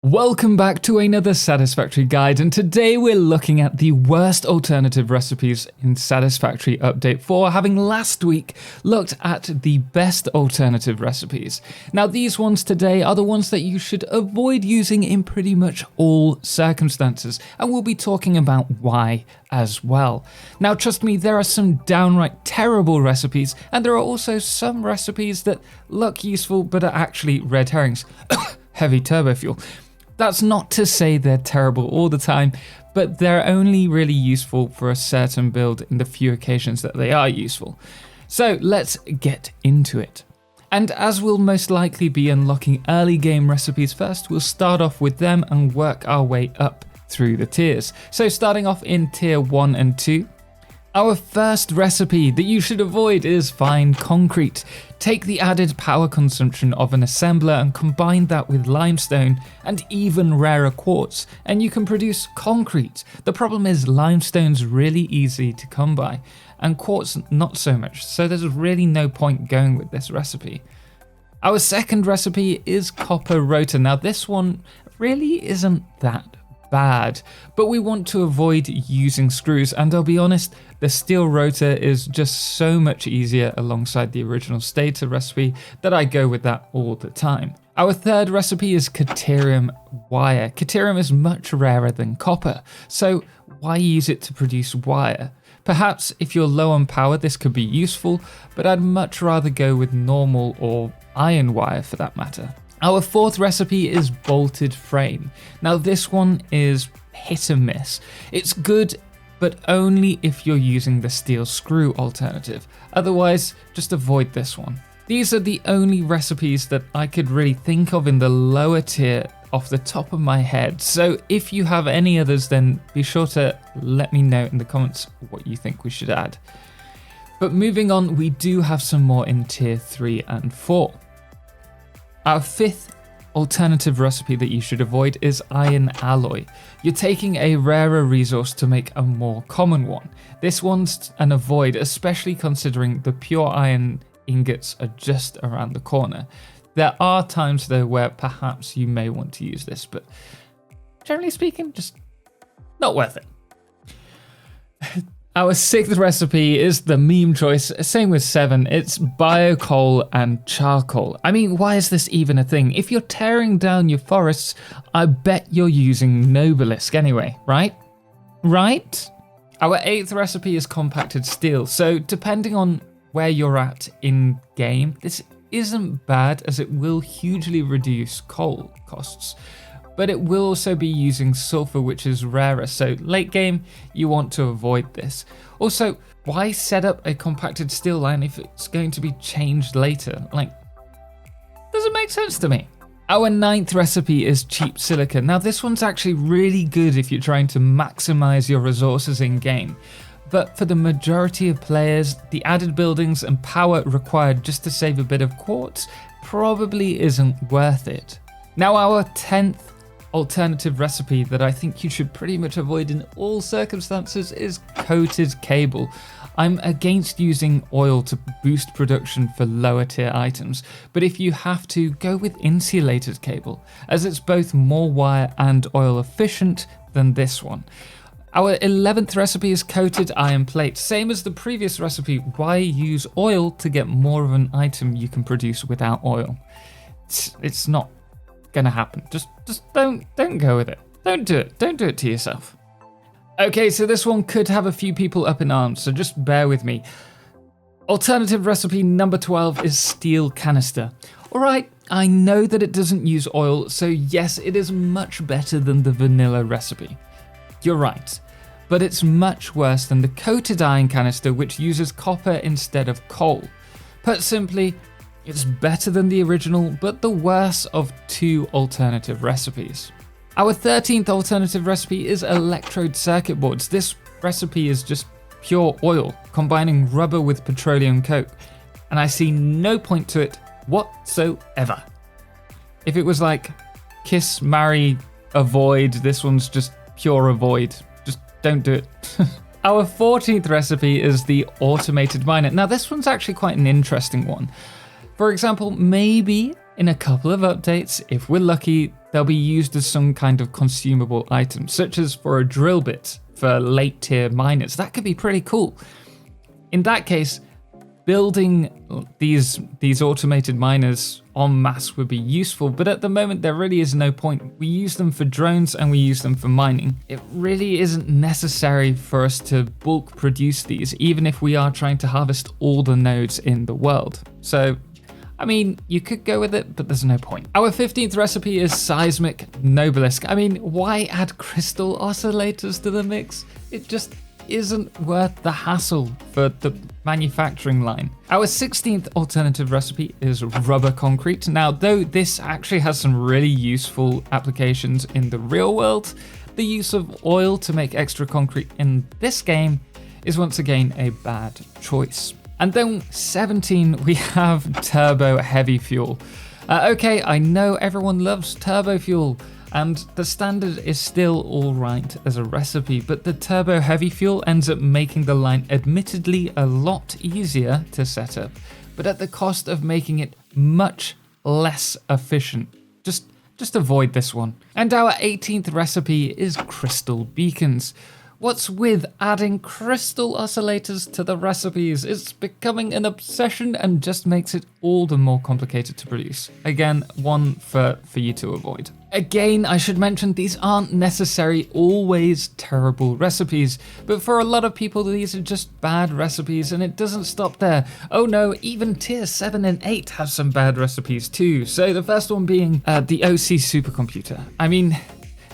Welcome back to another Satisfactory guide, and today we're looking at the worst alternative recipes in Satisfactory Update 4, having last week looked at the best alternative recipes. Now these ones today are the ones that you should avoid using in pretty much all circumstances, and we'll be talking about why as well. Now trust me, there are some downright terrible recipes, and there are also some recipes that look useful but are actually red herrings. Heavy turbo fuel. That's not to say they're terrible all the time, but they're only really useful for a certain build in the few occasions that they are useful. So let's get into it. And as we'll most likely be unlocking early game recipes first, we'll start off with them and work our way up through the tiers. So starting off in tier 1 and 2, our first recipe that you should avoid is fine concrete. Take the added power consumption of an assembler and combine that with limestone and even rarer quartz, and you can produce concrete. The problem is limestone's really easy to come by, and quartz not so much, so there's really no point going with this recipe. Our second recipe is copper rotor. Now this one really isn't that bad, but we want to avoid using screws, and I'll be honest, the steel rotor is just so much easier alongside the original stator recipe that I go with that all the time. Our third recipe is CATERIUM wire. CATERIUM is much rarer than copper, so why use it to produce wire? Perhaps if you're low on power this could be useful, but I'd much rather go with normal or iron wire for that matter. Our fourth recipe is bolted frame. Now this one is hit and miss. It's good, but only if you're using the steel screw alternative. Otherwise, just avoid this one. These are the only recipes that I could really think of in the lower tier off the top of my head. So if you have any others, then be sure to let me know in the comments what you think we should add. But moving on, we do have some more in tier 3 and 4. Our fifth alternative recipe that you should avoid is iron alloy. You're taking a rarer resource to make a more common one. This one's an avoid, especially considering the pure iron ingots are just around the corner. There are times though where perhaps you may want to use this, but generally speaking, just not worth it. Our sixth recipe is the meme choice, same with 7, it's BIOCOAL and charcoal. I mean, why is this even a thing? If you're tearing down your forests, I bet you're using NOBELISK anyway, right? Right? Our eighth recipe is compacted steel, so depending on where you're at in game, this isn't bad as it will hugely reduce coal costs. But it will also be using sulfur, which is rarer, so late game you want to avoid this. Also, why set up a compacted steel line if it's going to be changed later? Like, doesn't make sense to me. Our ninth recipe is cheap silica. Now this one's actually really good if you're trying to maximize your resources in game, but for the majority of players, the added buildings and power required just to save a bit of quartz probably isn't worth it. Now our 10th alternative recipe that I think you should pretty much avoid in all circumstances is coated cable. I'm against using oil to boost production for lower tier items, but if you have to, go with insulated cable, as it's both more wire and oil efficient than this one. Our 11th recipe is coated iron plate. Same as the previous recipe, why use oil to get more of an item you can produce without oil? It's not gonna happen. Just don't go with it. Don't do it to yourself. Okay, so this one could have a few people up in arms, so just bear with me. Alternative recipe number 12 is steel canister. Alright, I know that it doesn't use oil, so yes, it is much better than the vanilla recipe. You're right, but it's much worse than the coated iron canister, which uses copper instead of coal. Put simply, it's better than the original, but the worse of two alternative recipes. Our 13th alternative recipe is electrode circuit boards. This recipe is just pure oil, combining rubber with petroleum coke, and I see no point to it whatsoever. If it was like kiss, marry, avoid, this one's just pure avoid. Just don't do it. Our 14th recipe is the automated miner. Now this one's actually quite an interesting one. For example, maybe in a couple of updates, if we're lucky, they'll be used as some kind of consumable item, such as for a drill bit for late tier miners. That could be pretty cool. In that case, building these automated miners en masse would be useful, but at the moment there really is no point. We use them for drones and we use them for mining. It really isn't necessary for us to bulk produce these, even if we are trying to harvest all the nodes in the world. So, I mean, you could go with it, but there's no point. Our 15th recipe is SEISMIC NOBELISK. I mean, why add crystal oscillators to the mix? It just isn't worth the hassle for the manufacturing line. Our 16th alternative recipe is rubber concrete. Now, though this actually has some really useful applications in the real world, the use of oil to make extra concrete in this game is once again a bad choice. And then 17, we have turbo heavy fuel. Okay, I know everyone loves turbo fuel, and the standard is still alright as a recipe, but the turbo heavy fuel ends up making the line admittedly a lot easier to set up, but at the cost of making it much less efficient. Just avoid this one. And our 18th recipe is crystal beacons. What's with adding crystal oscillators to the recipes? It's becoming an obsession and just makes it all the more complicated to produce. Again, one for you to avoid. Again, I should mention these aren't necessarily always terrible recipes, but for a lot of people these are just bad recipes, and it doesn't stop there. Oh no, even tier 7 and 8 have some bad recipes too. So the first one being the OC supercomputer. I mean,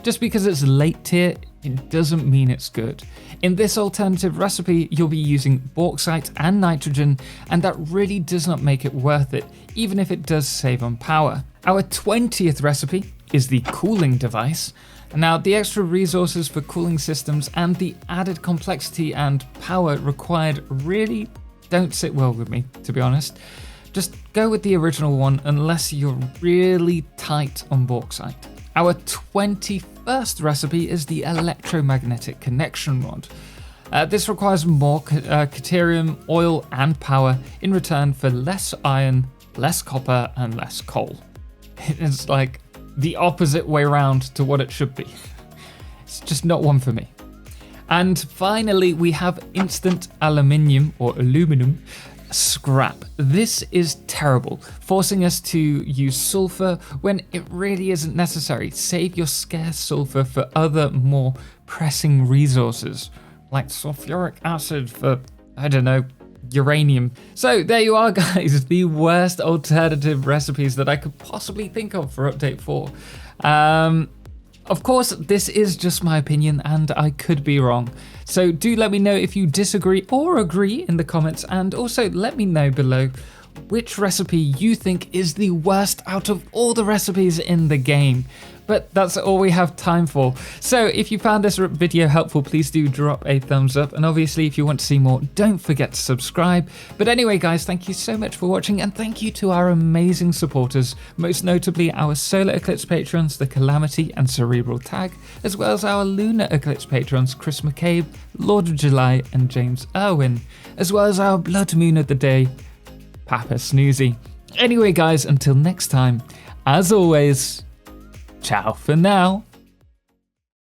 just because it's late tier, it doesn't mean it's good. In this alternative recipe, you'll be using bauxite and nitrogen, and that really does not make it worth it, even if it does save on power. Our 20th recipe is the cooling device. Now, the extra resources for cooling systems and the added complexity and power required really don't sit well with me, to be honest. Just go with the original one unless you're really tight on bauxite. Our 21st recipe is the electromagnetic connection rod. This requires more CATERIUM, oil and power in return for less iron, less copper and less coal. It's like the opposite way around to what it should be. It's just not one for me. And finally, we have instant aluminium or aluminum scrap. This is terrible, forcing us to use sulfur when it really isn't necessary. Save your scarce sulfur for other more pressing resources, like sulfuric acid for, I don't know, uranium. So there you are, guys, the worst alternative recipes that I could possibly think of for update 4. Of course, this is just my opinion and I could be wrong. So do let me know if you disagree or agree in the comments, and also let me know below which recipe you think is the worst out of all the recipes in the game. But that's all we have time for. So if you found this video helpful, please do drop a thumbs up. And obviously, if you want to see more, don't forget to subscribe. But anyway, guys, thank you so much for watching. And thank you to our amazing supporters, most notably our Solar Eclipse patrons, the Calamity and Cerebral Tag, as well as our Lunar Eclipse patrons, Chris McCabe, Lord of July, and James Irwin, as well as our Blood Moon of the Day, Papa Snoozy. Anyway, guys, until next time, as always, ciao for now.